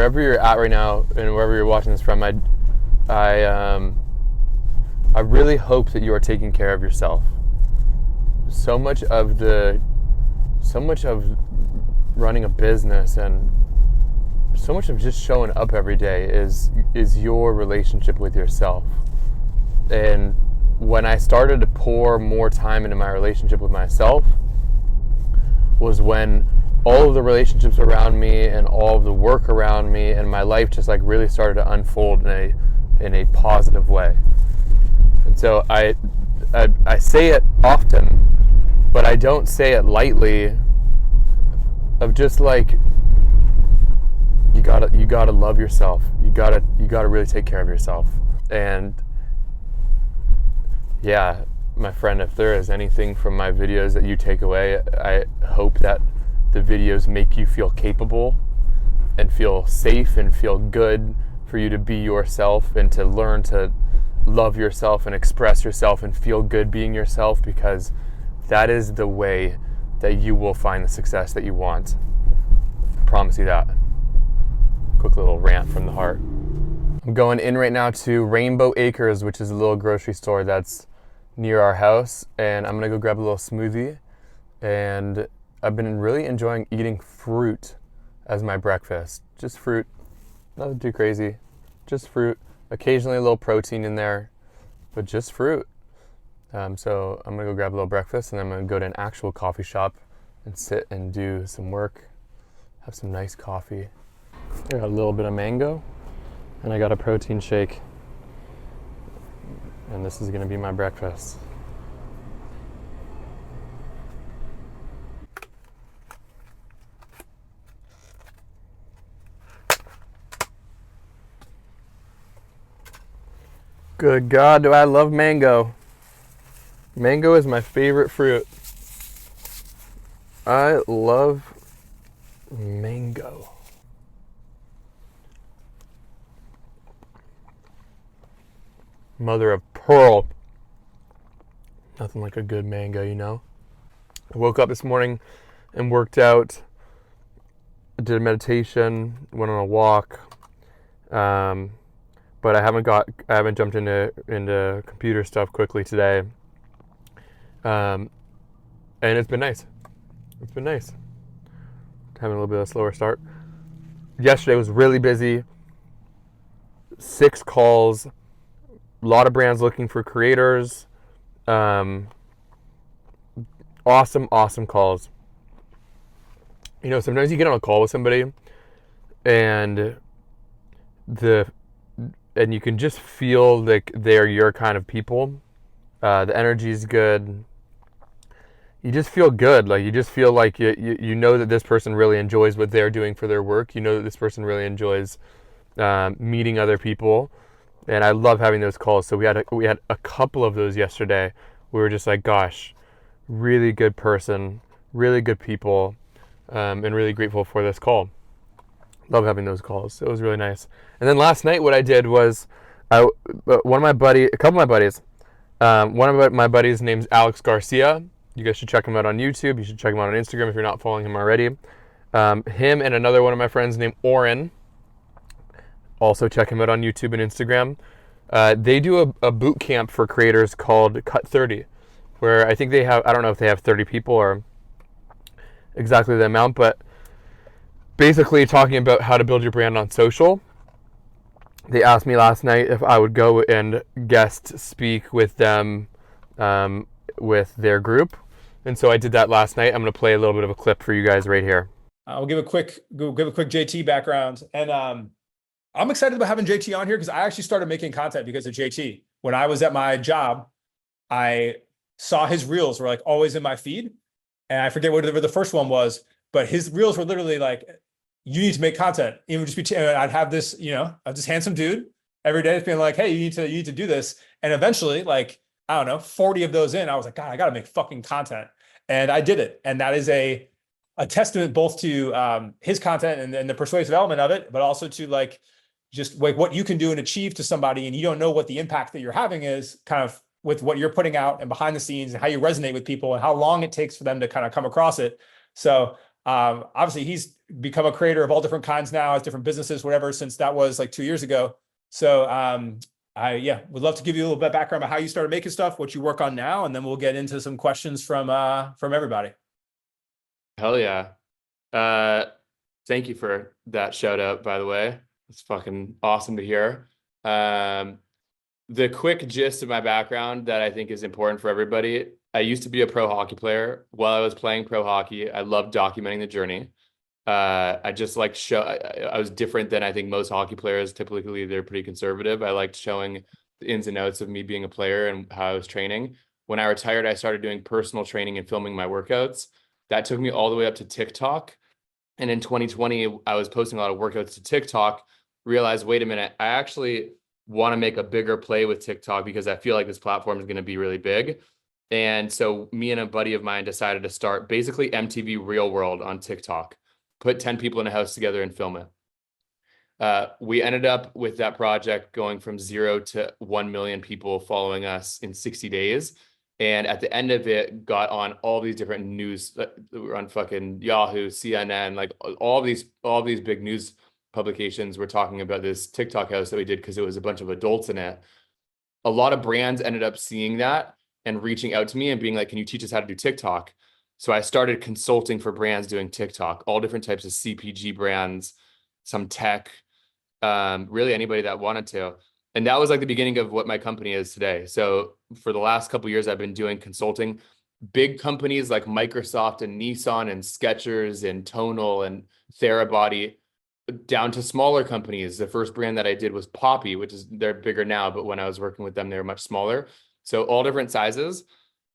wherever you're at right now and wherever you're watching this from, I really hope that you are taking care of yourself. So much of running a business and so much of just showing up every day is your relationship with yourself. And when I started to pour more time into my relationship with myself was when all of the relationships around me and all of the work around me and my life just like really started to unfold in a positive way. And so I say it often, but I don't say it lightly, of just like, you gotta love yourself. You gotta really take care of yourself. And yeah, my friend, if there is anything from my videos that you take away, I hope that the videos make you feel capable and feel safe and feel good for you to be yourself and to learn to love yourself and express yourself and feel good being yourself, because that is the way that you will find the success that you want. I promise you that. Quick little rant from the heart. I'm going in right now to Rainbow Acres, which is a little grocery store that's near our house, and I'm gonna go grab a little smoothie. And I've been really enjoying eating fruit as my breakfast. Just fruit, nothing too crazy, just fruit. Occasionally a little protein in there, but just fruit. So I'm gonna go grab a little breakfast, and then I'm gonna go to an actual coffee shop and sit and do some work, have some nice coffee. I got a little bit of mango, and I got a protein shake, and this is gonna be my breakfast. Good God, do I love mango. Mango is my favorite fruit. I love mango. Mother of pearl. Nothing like a good mango, you know? I woke up this morning and worked out, did a meditation, went on a walk. But I haven't jumped into computer stuff quickly today. And it's been nice. It's been nice. Having a little bit of a slower start. Yesterday was really busy. 6 calls. A lot of brands looking for creators. Awesome calls. You know, sometimes you get on a call with somebody and you can just feel like they're your kind of people. The energy is good. You just feel good. Like you just feel like you know that this person really enjoys what they're doing for their work. You know that this person really enjoys meeting other people. And I love having those calls. So we had a couple of those yesterday. We were just like, gosh, really good person, really good people, and really grateful for this call. Love having those calls. It was really nice. And then last night, what I did was, a couple of my buddies, one of my buddies name's Alex Garcia. You guys should check him out on YouTube. You should check him out on Instagram if you're not following him already. Him and another one of my friends named Oren. Also check him out on YouTube and Instagram. They do a boot camp for creators called Cut 30, where I think I don't know if they have 30 people or exactly the amount, but basically talking about how to build your brand on social. They asked me last night if I would go and guest speak with them, with their group. And so I did that last night. I'm going to play a little bit of a clip for you guys right here. I'll give a quick JT background. And I'm excited about having JT on here because I actually started making content because of JT. When I was at my job, I saw his reels were like always in my feed. And I forget whatever the first one was, but his reels were literally like, you need to make content. It would just be, I'd have this, I'm this handsome dude every day being like, hey, you need to do this. And eventually, like, I don't know, 40 of those in, I was like, God, I got to make fucking content. And I did it. And that is a testament both to his content and the persuasive element of it, but also to like, just like what you can do and achieve to somebody. And you don't know what the impact that you're having is kind of with what you're putting out and behind the scenes and how you resonate with people and how long it takes for them to kind of come across it. So obviously become a creator of all different kinds now, has different businesses, whatever, since that was like 2 years ago. So I would love to give you a little bit of background about how you started making stuff, what you work on now, and then we'll get into some questions from everybody. Hell yeah. Uh, Thank you for that shout out, by the way. It's fucking awesome to hear. The quick gist of my background that I think is important for everybody. I used to be a pro hockey player. While I was playing pro hockey, I loved documenting the journey. I just liked I was different than I think most hockey players. Typically, they're pretty conservative. I liked showing the ins and outs of me being a player and how I was training. When I retired, I started doing personal training and filming my workouts. That took me all the way up to TikTok. And in 2020, I was posting a lot of workouts to TikTok, realized, wait a minute, I actually want to make a bigger play with TikTok because I feel like this platform is going to be really big. And so me and a buddy of mine decided to start basically MTV Real World on TikTok, put 10 people in a house together and film it. We ended up with that project going from 0 to 1 million people following us in 60 days. And at the end of it, got on all these different news. We were on fucking Yahoo, CNN, like all these big news publications were talking about this TikTok house that we did because it was a bunch of adults in it. A lot of brands ended up seeing that and reaching out to me and being like, "Can you teach us how to do TikTok?" So I started consulting for brands doing TikTok, all different types of CPG brands, some tech, really anybody that wanted to. And that was like the beginning of what my company is today. So for the last couple of years, I've been doing consulting. Big companies like Microsoft and Nissan and Skechers and Tonal and Therabody, down to smaller companies. The first brand that I did was Poppy, which is they're bigger now, but when I was working with them, they were much smaller. So all different sizes.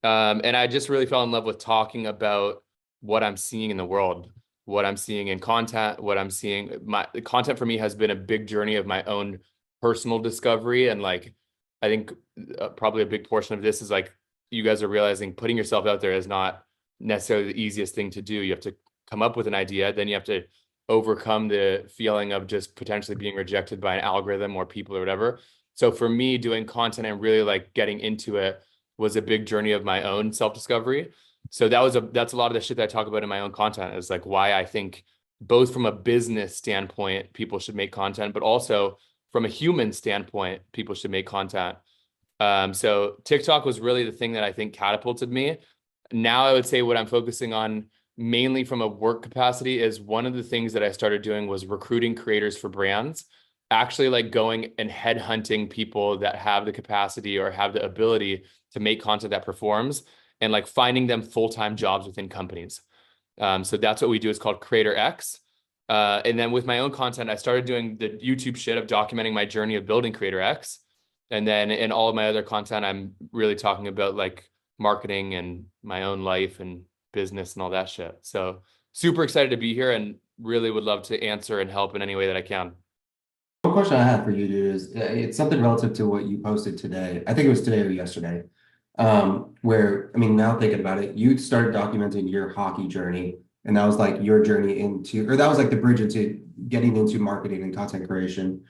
And I just really fell in love with talking about what I'm seeing in the world, what I'm seeing in content, what I'm seeing. The content for me has been a big journey of my own personal discovery. And like, I think probably a big portion of this is like, you guys are realizing putting yourself out there is not necessarily the easiest thing to do. You have to come up with an idea, then you have to overcome the feeling of just potentially being rejected by an algorithm or people or whatever. So for me, doing content and really like getting into it was a big journey of my own self-discovery. So that's a lot of the shit that I talk about in my own content, is like why I think both from a business standpoint, people should make content, but also from a human standpoint, people should make content. So TikTok was really the thing that I think catapulted me. Now I would say what I'm focusing on mainly from a work capacity is one of the things that I started doing was recruiting creators for brands, actually like going and headhunting people that have the capacity or have the ability to make content that performs and like finding them full-time jobs within companies. So that's what we do. It's called Creator X. And then with my own content, I started doing the YouTube shit of documenting my journey of building Creator X. And then in all of my other content, I'm really talking about like marketing and my own life and business and all that shit. So super excited to be here and really would love to answer and help in any way that I can. One question I have for you, dude, is it's something relative to what you posted today. I think it was today or yesterday. Where, I mean, now thinking about it, you started documenting your hockey journey, and that was like your journey into, or that was like the bridge into getting into marketing and content creation.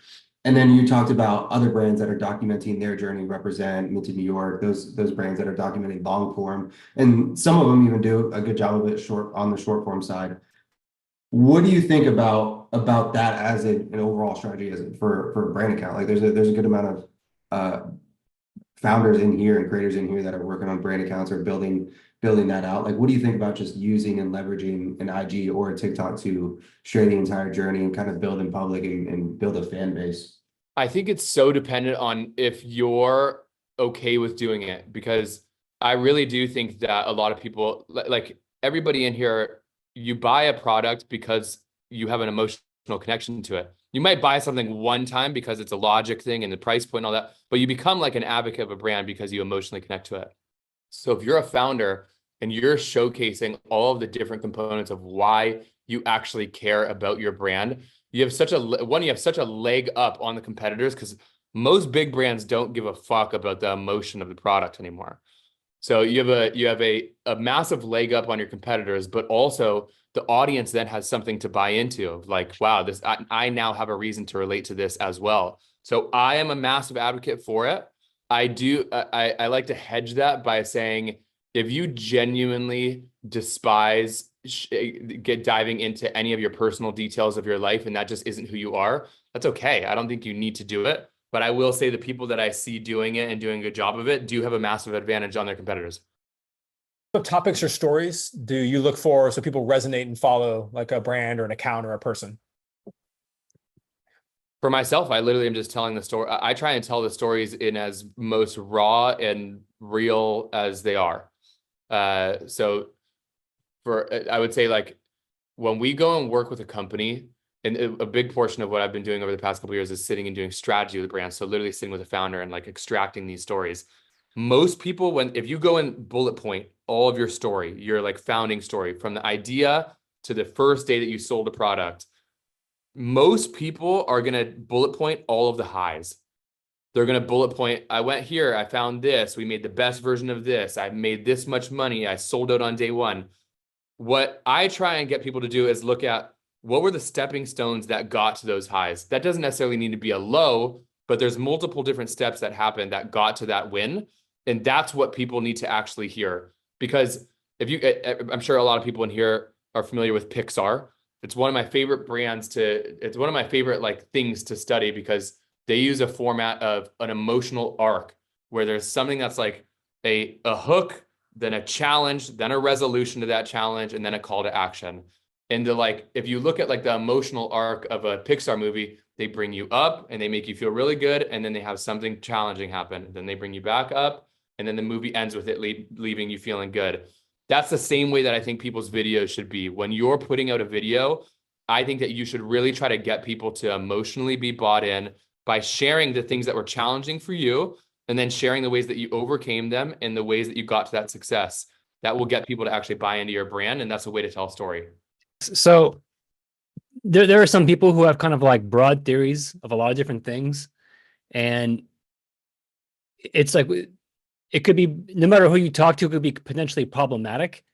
And then you talked about other brands that are documenting their journey, Represent, Minted New York, those brands that are documenting long form, and some of them even do a good job of it on the short form side. What do you think about that as an overall strategy for a brand account? Like there's a good amount of founders in here and creators in here that are working on brand accounts or building that out. Like, what do you think about just using and leveraging an IG or a TikTok to share the entire journey and kind of build in public and build a fan base? I think it's so dependent on if you're okay with doing it, because I really do think that a lot of people, like everybody in here, you buy a product because you have an emotional connection to it. You might buy something one time because it's a logic thing and the price point and all that, but you become like an advocate of a brand because you emotionally connect to it. So if you're a founder and you're showcasing all of the different components of why you actually care about your brand, you have such a leg up on the competitors, because most big brands don't give a fuck about the emotion of the product anymore. So you have a massive leg up on your competitors, but also the audience then has something to buy into of like, wow, I now have a reason to relate to this as well. So I am a massive advocate for it. I like to hedge that by saying, if you genuinely despise get diving into any of your personal details of your life and that just isn't who you are, that's okay. I don't think you need to do it. But I will say the people that I see doing it and doing a good job of it do have a massive advantage on their competitors. What topics or stories do you look for so people resonate and follow like a brand or an account or a person? For myself, I literally am just telling the story. I try and tell the stories in as most raw and real as they are. So I would say like when we go and work with a company, and a big portion of what I've been doing over the past couple of years is sitting and doing strategy with the brand. So literally sitting with a founder and like extracting these stories. Most people, if you go and bullet point all of your story, your like founding story from the idea to the first day that you sold a product, most people are going to bullet point all of the highs. They're going to bullet point, I went here, I found this, we made the best version of this, I made this much money, I sold out on day one. What I try and get people to do is look at what were the stepping stones that got to those highs. That doesn't necessarily need to be a low, but there's multiple different steps that happened that got to that win. And that's what people need to actually hear. Because I'm sure a lot of people in here are familiar with Pixar. It's one of my favorite it's one of my favorite like things to study because they use a format of an emotional arc where there's something that's like a hook, then a challenge, then a resolution to that challenge, and then a call to action. And if you look at like the emotional arc of a Pixar movie, they bring you up and they make you feel really good. And then they have something challenging happen. Then they bring you back up. And then the movie ends with it leaving you feeling good. That's the same way that I think people's videos should be. When you're putting out a video, I think that you should really try to get people to emotionally be bought in by sharing the things that were challenging for you and then sharing the ways that you overcame them and the ways that you got to that success. That will get people to actually buy into your brand. And that's a way to tell a story. So there are some people who have kind of like broad theories of a lot of different things. And it's like, it could be, no matter who you talk to, it could be potentially problematic.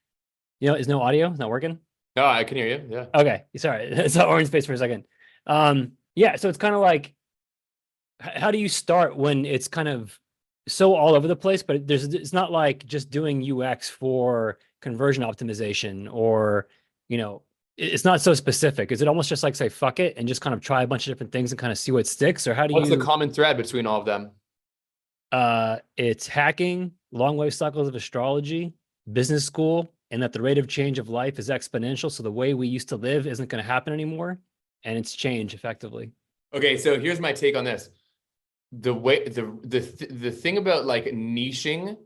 You know, is no audio? It's not working? No, I can hear you. Yeah. Okay. Sorry. It's an orange space for a second. Yeah. So it's kind of like, how do you start when it's kind of so all over the place, but it's not like just doing UX for conversion optimization or, you know, it's not so specific. Is it almost just like say, fuck it and just kind of try a bunch of different things and kind of see what sticks? Or how do What's the common thread between all of them? It's hacking, long life cycles of astrology, business school, and that the rate of change of life is exponential. So the way we used to live isn't going to happen anymore. And it's change effectively. Okay. So here's my take on this. The thing about like niching,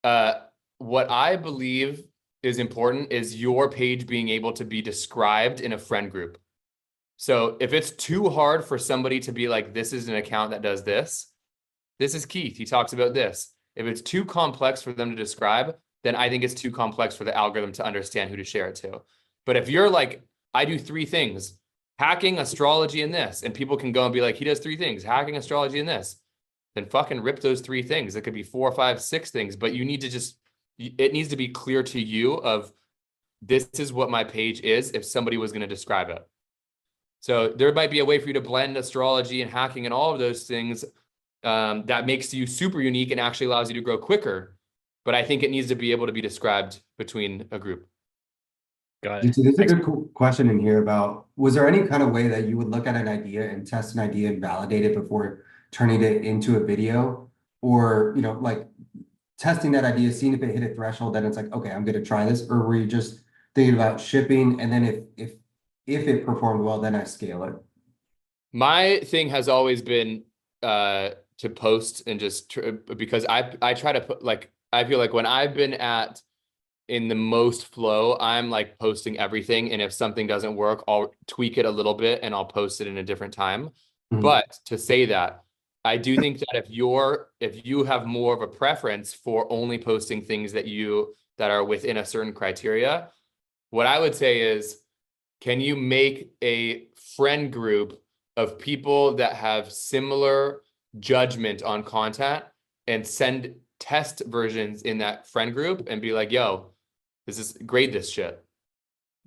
what I believe is important is your page being able to be described in a friend group. So if it's too hard for somebody to be like, this is an account that does this, this is Keith, he talks about this. If it's too complex for them to describe, then I think it's too complex for the algorithm to understand who to share it to. But if you're like, I do 3 things, hacking, astrology, and this, and people can go and be like, he does 3 things, hacking, astrology, and this, then fucking rip those 3 things. It could be 4, 5, 6 things, but you need to it needs to be clear to you of this is what my page is if somebody was going to describe it. So there might be a way for you to blend astrology and hacking and all of those things that makes you super unique and actually allows you to grow quicker. But I think it needs to be able to be described between a group. Got it. There's a good question in here about, was there any kind of way that you would look at an idea and test an idea and validate it before turning it into a video? Or, you know, like testing that idea, seeing if it hit a threshold, then it's like, okay, I'm going to try this? Or were you just thinking about shipping, and then if it performed well, then I scale it? My thing has always been to post and just because I try to put like, I feel like when I've been in the most flow, I'm like posting everything. And if something doesn't work, I'll tweak it a little bit and I'll post it in a different time. Mm-hmm. But to say that, I do think that if you have more of a preference for only posting things that are within a certain criteria, what I would say is, can you make a friend group of people that have similar judgment on content and send test versions in that friend group and be like, yo, grade this shit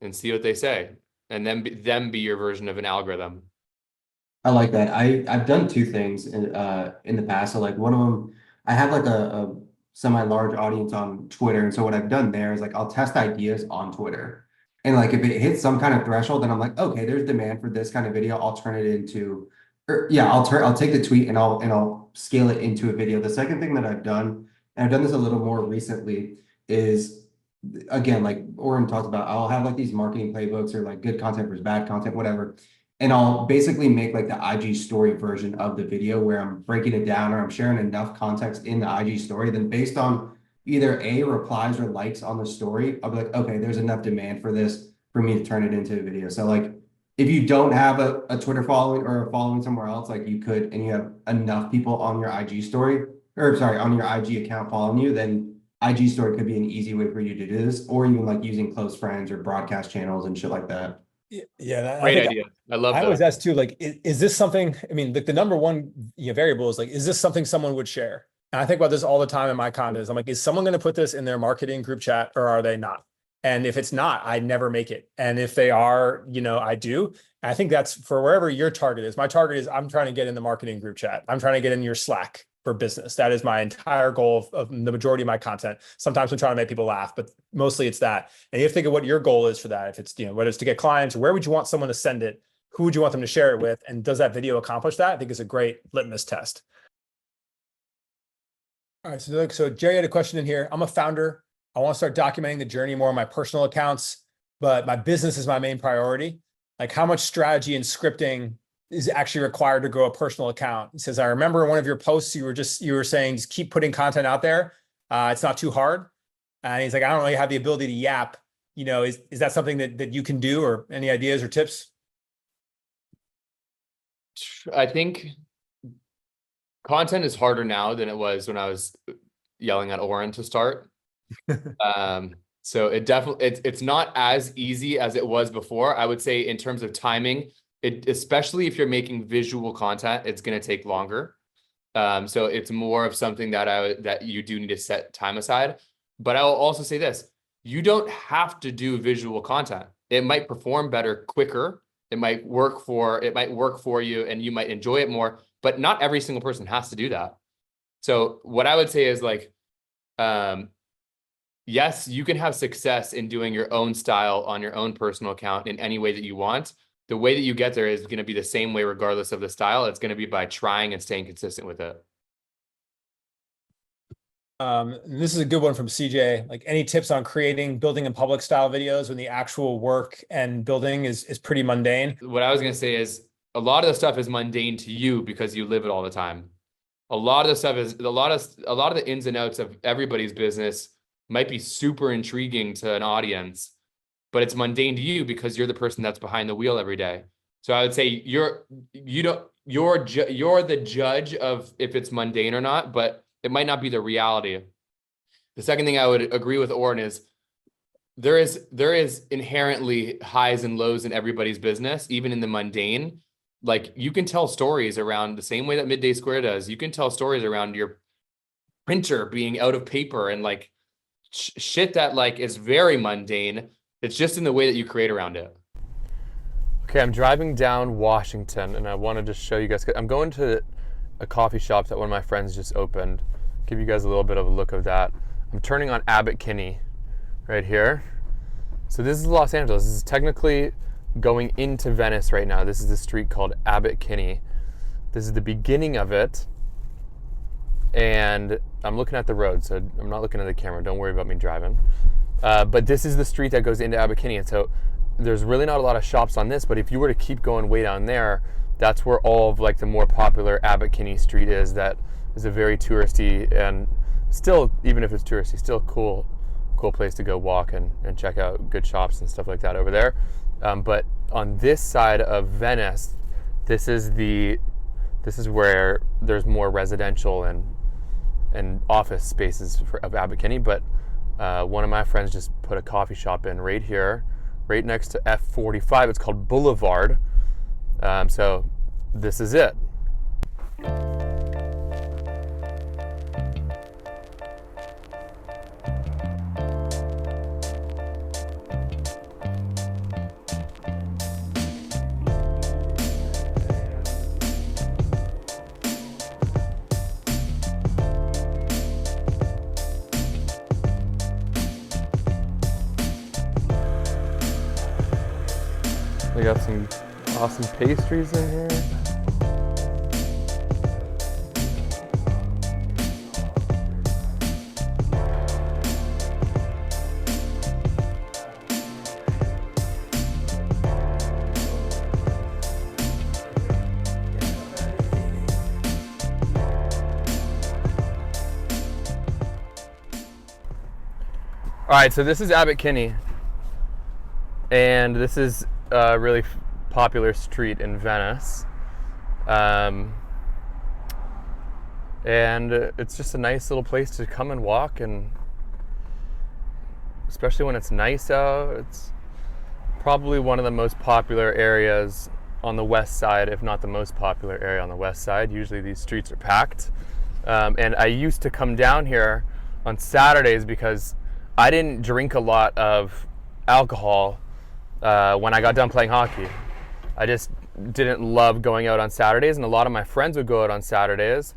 and see what they say. And then be your version of an algorithm. I like that. I've done 2 things in the past. So like one of them, I have like a semi-large audience on Twitter. And so what I've done there is like, I'll test ideas on Twitter. And like if it hits some kind of threshold, then I'm like, okay, there's demand for this kind of video. I'll turn it into, or yeah, I'll take the tweet and I'll scale it into a video. The second thing that I've done, and I've done this a little more recently, is again, like Oren talked about, I'll have like these marketing playbooks or like good content versus bad content, whatever. And I'll basically make like the IG story version of the video where I'm breaking it down or I'm sharing enough context in the IG story. Then based on either A, replies or likes on the story, I'll be like, okay, there's enough demand for this for me to turn it into a video. So like if you don't have a Twitter following or a following somewhere else, like you could, and you have enough people on your IG story, or sorry, on your IG account following you, then IG story could be an easy way for you to do this, or even like using close friends or broadcast channels and shit like that. Yeah, Great idea. I love I always that. ask too, like, is this something? I mean, the number one variable is like, is this something someone would share? And I think about this all the time in my content. I'm like, is someone going to put this in their marketing group chat or are they not? And if it's not, I never make it. And if they are, I do. And I think that's for wherever your target is. My target is I'm trying to get in the marketing group chat. I'm trying to get in your Slack for business. That is my entire goal of the majority of my content. Sometimes I'm trying to make people laugh, but mostly it's that. And you have to think of what your goal is for that. If it's, whether it's to get clients, or where would you want someone to send it? Who would you want them to share it with? And does that video accomplish that? I think it's a great litmus test. All right, so Jerry had a question in here. I'm a founder. I want to start documenting the journey more on my personal accounts, but my business is my main priority. Like how much strategy and scripting is actually required to grow a personal account? He says, I remember in one of your posts, you were saying, just keep putting content out there. It's not too hard. And he's like, I don't really have the ability to yap. Is that something that you can do, or any ideas or tips? I think content is harder now than it was when I was yelling at Oren to start. So it definitely, it's not as easy as it was before. I would say in terms of timing, especially if you're making visual content, it's going to take longer. So it's more of something that you do need to set time aside. But I will also say this, you don't have to do visual content. It might perform better quicker. It might work for you and you might enjoy it more, but not every single person has to do that. So what I would say is like, yes, you can have success in doing your own style on your own personal account in any way that you want. The way that you get there is going to be the same way regardless of the style. It's going to be by trying and staying consistent with it. This is a good one from CJ. Like, any tips on building in public style videos when the actual work and building is pretty mundane? What I was going to say is a lot of the stuff is mundane to you because you live it all the time. A lot of the stuff is a lot of the ins and outs of everybody's business might be super intriguing to an audience, but it's mundane to you because you're the person that's behind the wheel every day. So I would say you're the judge of if it's mundane or not, but it might not be the reality. The second thing I would agree with Oren is there is inherently highs and lows in everybody's business, even in the mundane. Like, you can tell stories around the same way that Midday Square does. You can tell stories around your printer being out of paper and like shit that like is very mundane. It's just in the way that you create around it. Okay, I'm driving down Washington and I wanted to show you guys. I'm going to a coffee shop that one of my friends just opened. Give you guys a little bit of a look of that. I'm turning on Abbot Kinney right here. So this is Los Angeles. This is technically going into Venice right now. This is the street called Abbot Kinney. This is the beginning of it. And I'm looking at the road, so I'm not looking at the camera. Don't worry about me driving. But this is the street that goes into Abbot Kinney. And so there's really not a lot of shops on this, but if you were to keep going way down there, that's where all of like the more popular Abbot Kinney Street is. That is a very touristy, and still, even if it's touristy, still a cool place to go walk and check out good shops and stuff like that over there. But on this side of Venice, this is where there's more residential and office spaces of Abbot Kinney. But one of my friends just put a coffee shop in right here, right next to F45. It's called Boulevard. So this is it. They got some awesome pastries in here. All right, so this is Abbot Kinney, and this is a really popular street in Venice. And it's just a nice little place to come and walk, and especially when it's nice out. It's probably one of the most popular areas on the west side, if not the most popular area on the west side. Usually these streets are packed. And I used to come down here on Saturdays because I didn't drink a lot of alcohol when I got done playing hockey. I just didn't love going out on Saturdays, and a lot of my friends would go out on Saturdays.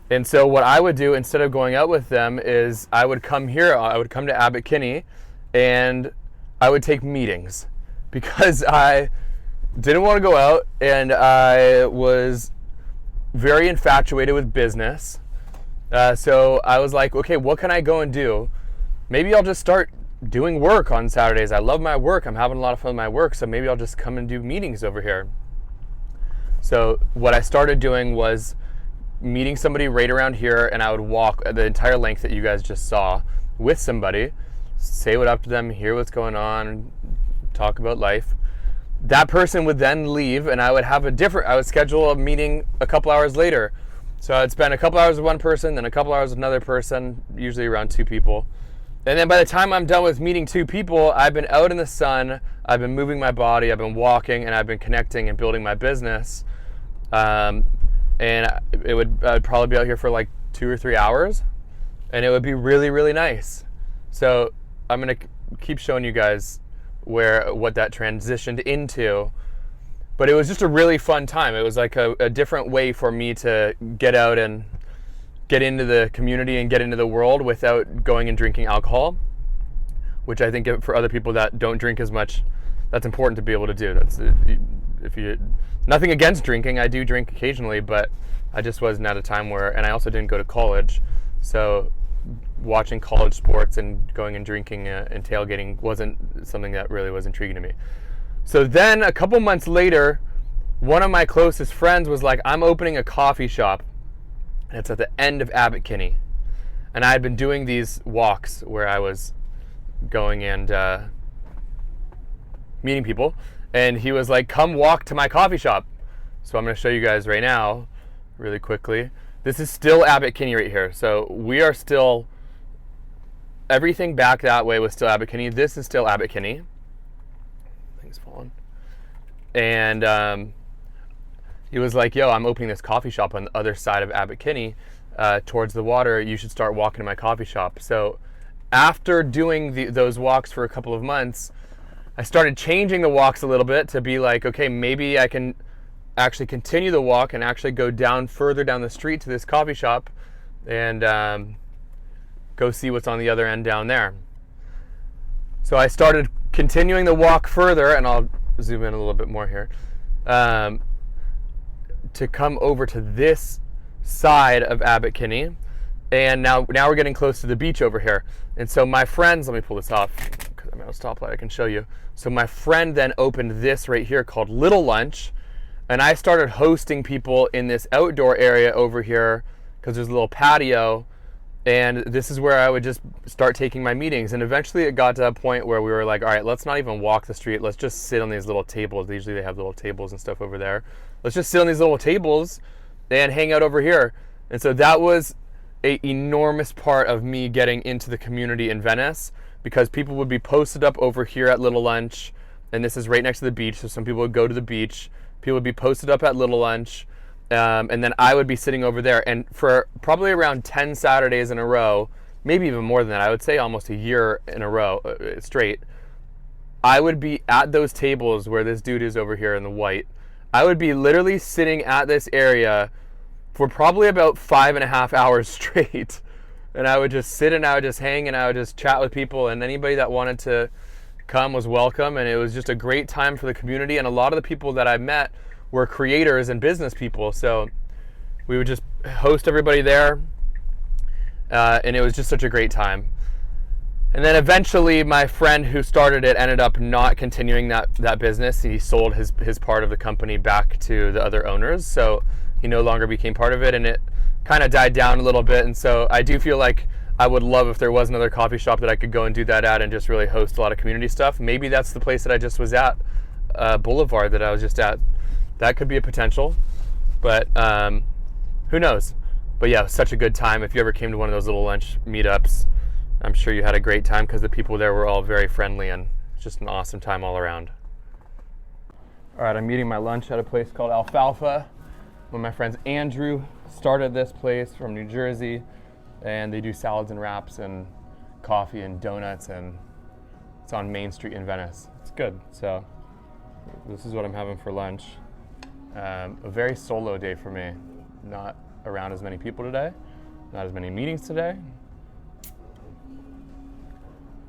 And so what I would do instead of going out with them is I would come here, I would come to Abbot Kinney, and I would take meetings because I didn't want to go out, and I was very infatuated with business. So I was like, okay, what can I go and do? Maybe I'll just start doing work on Saturdays. I love my work. I'm having a lot of fun with my work, so maybe I'll just come and do meetings over here. So what I started doing was meeting somebody right around here, and I would walk the entire length that you guys just saw with somebody, say what up to them, hear what's going on, talk about life. That person would then leave, and I would schedule a meeting a couple hours later. So I'd spend a couple hours with one person, then a couple hours with another person, usually around 2 people. And then by the time I'm done with meeting 2 people, I've been out in the sun, I've been moving my body, I've been walking, and I've been connecting and building my business. And I'd probably be out here for like 2 or 3 hours, and it would be really, really nice. So I'm gonna keep showing you guys what that transitioned into. But it was just a really fun time. It was like a different way for me to get out and get into the community and get into the world without going and drinking alcohol, which I think for other people that don't drink as much, that's important to be able to do. Nothing against drinking, I do drink occasionally, but I just wasn't at a time where, and I also didn't go to college, so watching college sports and going and drinking and tailgating wasn't something that really was intriguing to me. So then a couple months later, one of my closest friends was like, I'm opening a coffee shop. And it's at the end of Abbot Kinney. And I had been doing these walks where I was going and meeting people. And he was like, come walk to my coffee shop. So I'm going to show you guys right now, really quickly. This is still Abbot Kinney right here. So we are still, everything back that way was still Abbot Kinney. This is still Abbot Kinney. Things falling. And he was like, yo, I'm opening this coffee shop on the other side of Abbot Kinney towards the water. You should start walking to my coffee shop. So after doing those walks for a couple of months, I started changing the walks a little bit to be like, okay, maybe I can actually continue the walk and actually go down further down the street to this coffee shop and go see what's on the other end down there. So I started continuing the walk further, and I'll zoom in a little bit more here, to come over to this side of Abbot Kinney. And now we're getting close to the beach over here. And so my friends, let me pull this off because I'm at a stoplight, I can show you. So my friend then opened this right here called Little Lunch, and I started hosting people in this outdoor area over here because there's a little patio, and this is where I would just start taking my meetings. And eventually it got to a point where we were like, all right, let's not even walk the street, let's just sit on these little tables. Usually they have little tables and stuff over there. Let's just sit on these little tables and hang out over here. And so that was an enormous part of me getting into the community in Venice, because people would be posted up over here at Little Lunch, and this is right next to the beach, so some people would go to the beach. People would be posted up at Little Lunch, and then I would be sitting over there. And for probably around 10 Saturdays in a row, maybe even more than that, I would say almost a year in a row straight, I would be at those tables where this dude is over here in the white. I would be literally sitting at this area for probably about 5.5 hours straight. And I would just sit and I would just hang and I would just chat with people, and anybody that wanted to come was welcome, and it was just a great time for the community. And a lot of the people that I met were creators and business people, so we would just host everybody there, and it was just such a great time. And then eventually my friend who started it ended up not continuing that business. He sold his part of the company back to the other owners, so he no longer became part of it, and it kind of died down a little bit. And so I do feel like I would love if there was another coffee shop that I could go and do that at and just really host a lot of community stuff. Maybe that's the place that I just was at, Boulevard, that I was just at. That could be a potential, but who knows? But yeah, such a good time. If you ever came to one of those little lunch meetups, I'm sure you had a great time because the people there were all very friendly, and just an awesome time all around. All right, I'm eating my lunch at a place called Alfalfa. One of my friends, Andrew, started this place from New Jersey, and they do salads and wraps and coffee and donuts, and it's on Main Street in Venice. It's good. So this is what I'm having for lunch. A very solo day for me. Not around as many people today, not as many meetings today.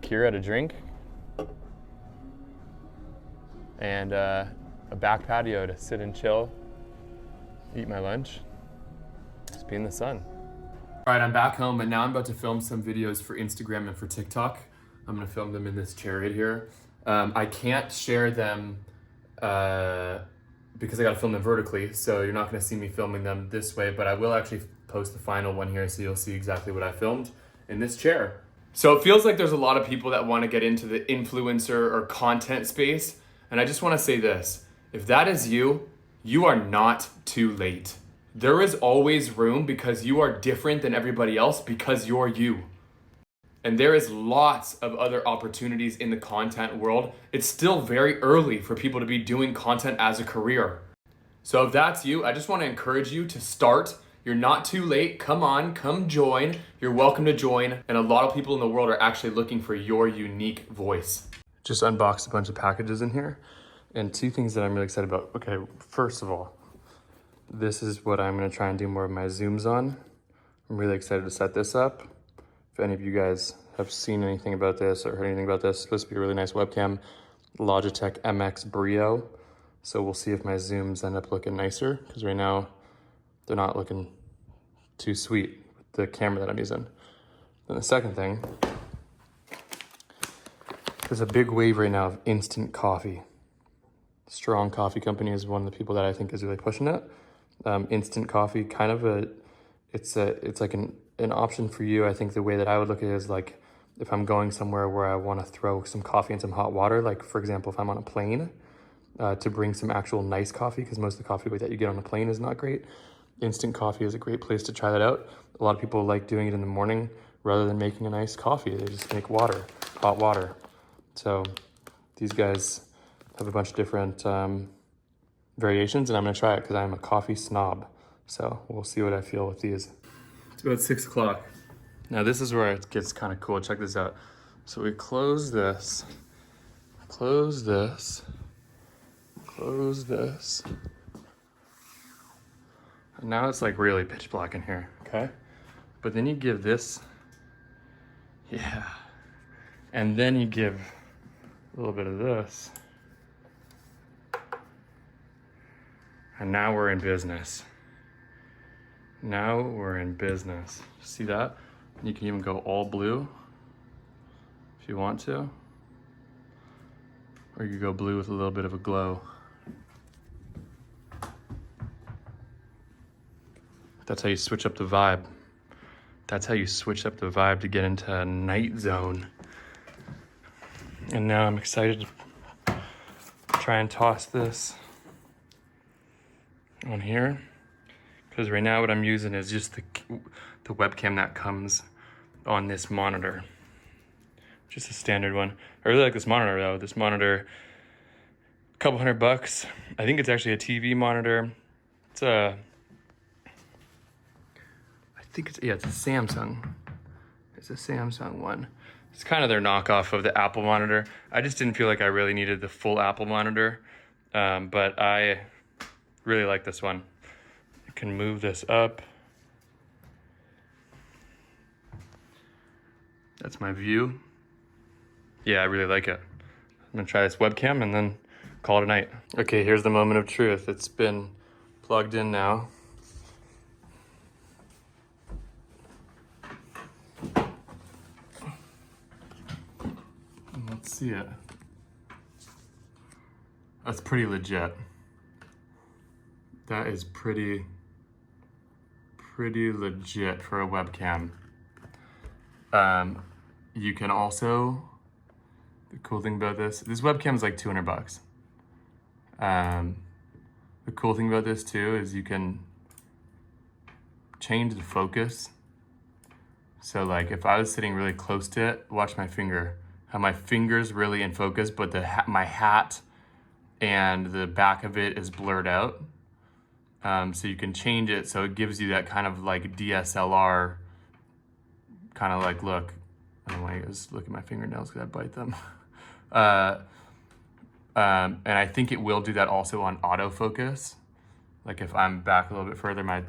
Kira at a drink, and a back patio to sit and chill, eat my lunch, just be in the sun. All right, I'm back home, and now I'm about to film some videos for Instagram and for TikTok. I'm gonna film them in this chair right here. I can't share them because I gotta film them vertically, so you're not gonna see me filming them this way, but I will actually post the final one here so you'll see exactly what I filmed in this chair. So it feels like there's a lot of people that want to get into the influencer or content space, and I just want to say this. If that is you, you are not too late. There is always room because you are different than everybody else because you're you. And there is lots of other opportunities in the content world. It's still very early for people to be doing content as a career. So if that's you, I just want to encourage you to start. You're not too late. Come on, come join. You're welcome to join. And a lot of people in the world are actually looking for your unique voice. Just unboxed a bunch of packages in here. And two things that I'm really excited about. Okay, first of all, this is what I'm gonna try and do more of my Zooms on. I'm really excited to set this up. If any of you guys have seen anything about this or heard anything about this, it's supposed to be a really nice webcam. Logitech MX Brio. So we'll see if my Zooms end up looking nicer, because right now they're not looking too sweet with the camera that I'm using. Then the second thing, there's a big wave right now of instant coffee. Strong Coffee Company is one of the people that I think is really pushing it. Instant coffee, kind of it's like an option for you. I think the way that I would look at it is like, if I'm going somewhere where I want to throw some coffee in some hot water, like for example, if I'm on a plane, to bring some actual nice coffee, because most of the coffee that you get on a plane is not great. Instant coffee is a great place to try that out. A lot of people like doing it in the morning rather than making a nice coffee. They just make water, hot water. So these guys have a bunch of different variations, and I'm gonna try it because I'm a coffee snob. So we'll see what I feel with these. It's about 6 o'clock. Now this is where it gets kind of cool. Check this out. So we close this, close this, close this. And now it's like really pitch black in here, okay? But then you give this, yeah. And then you give a little bit of this. And now we're in business. Now we're in business. See that? You can even go all blue if you want to. Or you go blue with a little bit of a glow. That's how you switch up the vibe. That's how you switch up the vibe to get into a night zone. And now I'm excited to try and toss this on here, because right now what I'm using is just the webcam that comes on this monitor, just a standard one. I really like this monitor though. This monitor, a couple $100. I think it's actually a TV monitor. It's a, I think it's a Samsung. It's a Samsung one. It's kind of their knockoff of the Apple monitor. I just didn't feel like I really needed the full Apple monitor, but I really like this one. You can move this up. That's my view. Yeah, I really like it. I'm gonna try this webcam and then call it a night. Okay, here's the moment of truth. It's been plugged in now. Let's see it. That's pretty legit. That is pretty legit for a webcam. You can also, the cool thing about this webcam is like $200. The cool thing about this too is you can change the focus. So like if I was sitting really close to it, watch my finger, how my finger's really in focus, but my hat and the back of it is blurred out. So you can change it so it gives you that kind of like DSLR kind of like look. I don't want to just look at my fingernails because I bite them. And I think it will do that also on autofocus. Like if I'm back a little bit further, my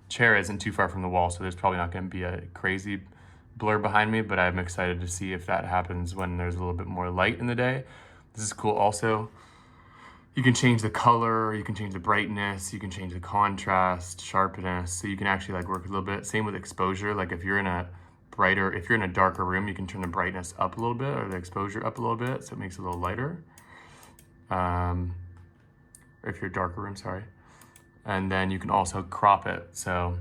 chair isn't too far from the wall, so there's probably not going to be a crazy blur behind me, but I'm excited to see if that happens when there's a little bit more light in the day. This is cool also. You can change the color, you can change the brightness, you can change the contrast, sharpness, so you can actually like work a little bit. Same with exposure, like if you're in a darker room, you can turn the brightness up a little bit or the exposure up a little bit, so it makes it a little lighter. Or if you're a darker room, sorry. And then you can also crop it, so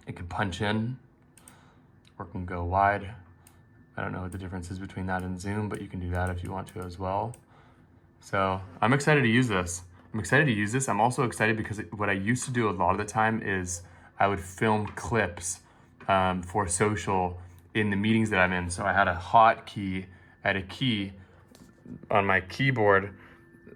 it can punch in or can go wide. I don't know what the difference is between that and Zoom, but you can do that if you want to as well. So I'm excited to use this. I'm also excited because what I used to do a lot of the time is I would film clips for social in the meetings that I'm in. So I had a hotkey at a key on my keyboard.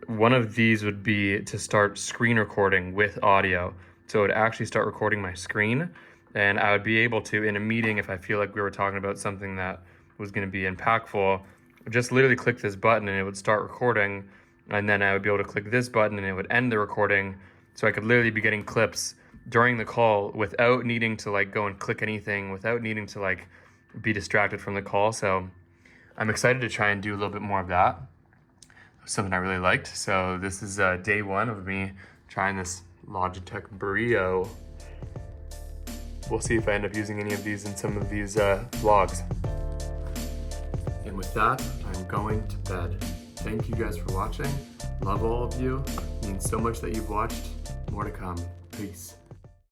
One of these would be to start screen recording with audio. So it would actually start recording my screen, and I would be able to, in a meeting, if I feel like we were talking about something that was going to be impactful, just literally click this button and it would start recording, and then I would be able to click this button and it would end the recording. So I could literally be getting clips during the call without needing to like go and click anything, without needing to like be distracted from the call. So I'm excited to try and do a little bit more of that. Something I really liked. So this is day one of me trying this Logitech Brio. We'll see if I end up using any of these in some of these vlogs. And with that, I'm going to bed. Thank you guys for watching. Love all of you. It means so much that you've watched. More to come. Peace.